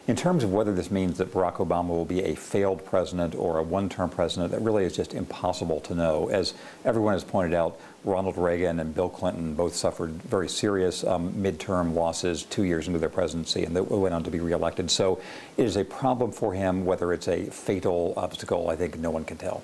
In terms of whether this means that Barack Obama will be a failed president or a one-term president, that really is just impossible to know. As everyone has pointed out, Ronald Reagan and Bill Clinton both suffered very serious midterm losses 2 years into their presidency, and they went on to be reelected. So it is a problem for him. Whether it's a fatal obstacle, I think no one can tell.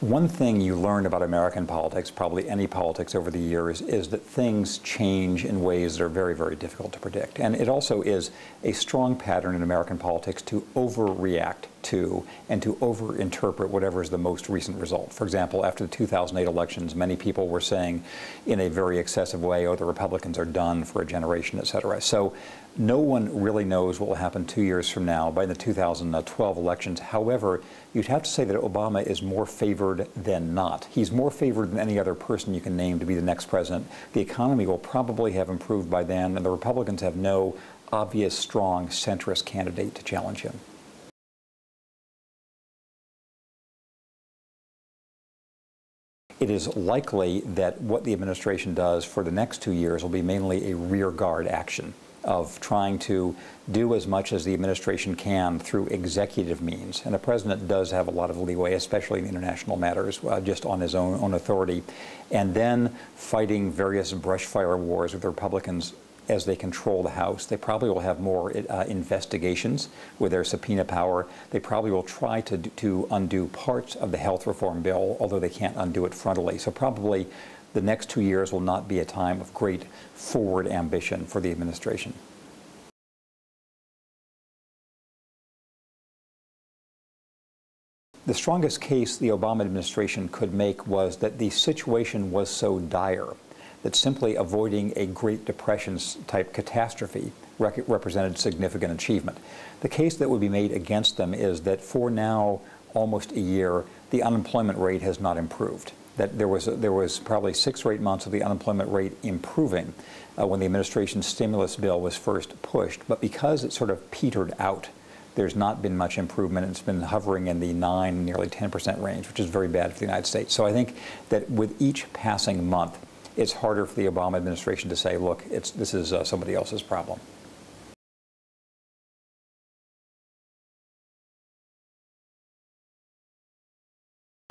One thing you learn about American politics, probably any politics over the years, is that things change in ways that are very, very difficult to predict. And it also is a strong pattern in American politics to overreact to and to overinterpret whatever is the most recent result. For example, after the 2008 elections, many people were saying in a very excessive way, oh, the Republicans are done for a generation, et cetera. So no one really knows what will happen 2 years from now by the 2012 elections. However, you'd have to say that Obama is more favored than not. He's more favored than any other person you can name to be the next president. The economy will probably have improved by then, and the Republicans have no obvious, strong, centrist candidate to challenge him. It is likely that what the administration does for the next 2 years will be mainly a rearguard action of trying to do as much as the administration can through executive means. And the president does have a lot of leeway, especially in international matters, just on his own authority. And then fighting various brush fire wars with the Republicans as they control the House. They probably will have more investigations with their subpoena power. They probably will try to undo parts of the health reform bill, although they can't undo it frontally. So probably the next 2 years will not be a time of great forward ambition for the administration. The strongest case the Obama administration could make was that the situation was so dire that simply avoiding a Great Depression-type catastrophe represented significant achievement. The case that would be made against them is that for now almost a year, the unemployment rate has not improved. That there was probably 6 or 8 months of the unemployment rate improving when the administration's stimulus bill was first pushed, but because it sort of petered out, there's not been much improvement. It's been hovering in the 9, nearly 10% range, which is very bad for the United States. So I think that with each passing month, it's harder for the Obama administration to say, look, this is somebody else's problem.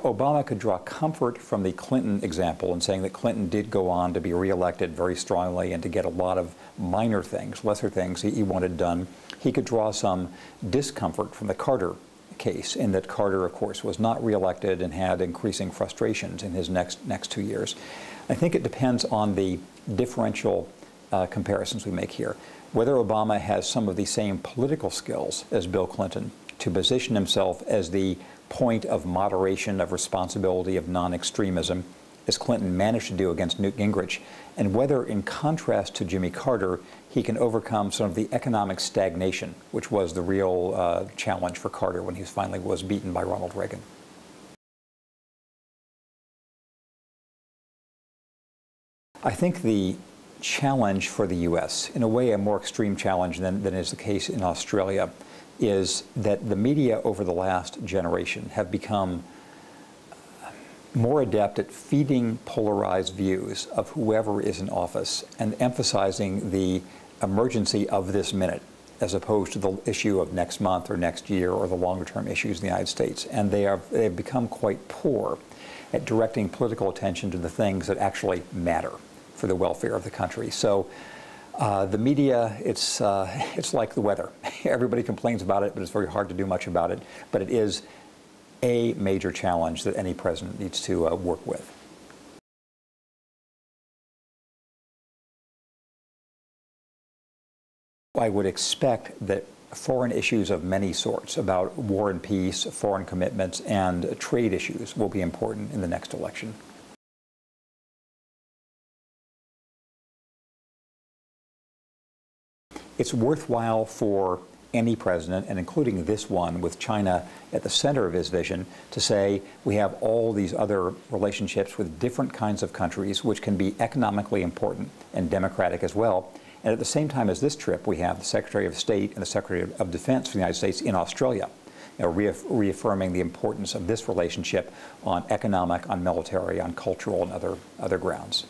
Obama could draw comfort from the Clinton example in saying that Clinton did go on to be reelected very strongly and to get a lot of minor things, lesser things he wanted done. He could draw some discomfort from the Carter case in that Carter, of course, was not reelected and had increasing frustrations in his next 2 years. I think it depends on the differential comparisons we make here. Whether Obama has some of the same political skills as Bill Clinton to position himself as the point of moderation, of responsibility, of non-extremism, as Clinton managed to do against Newt Gingrich, and whether, in contrast to Jimmy Carter, he can overcome some of the economic stagnation, which was the real challenge for Carter when he finally was beaten by Ronald Reagan. I think the challenge for the U.S., in a way a more extreme challenge than is the case in Australia, is that the media over the last generation have become more adept at feeding polarized views of whoever is in office and emphasizing the emergency of this minute as opposed to the issue of next month or next year or the longer-term issues in the United States. And they've become quite poor at directing political attention to the things that actually matter for the welfare of the country. So the media, it's like the weather. Everybody complains about it, but it's very hard to do much about it. But it is a major challenge that any president needs to work with. I would expect that foreign issues of many sorts about war and peace, foreign commitments, and trade issues will be important in the next election. It's worthwhile for any president, and including this one with China at the center of his vision, to say we have all these other relationships with different kinds of countries which can be economically important and democratic as well. And at the same time as this trip, we have the Secretary of State and the Secretary of Defense for the United States in Australia, reaffirming the importance of this relationship on economic, on military, on cultural, and other grounds.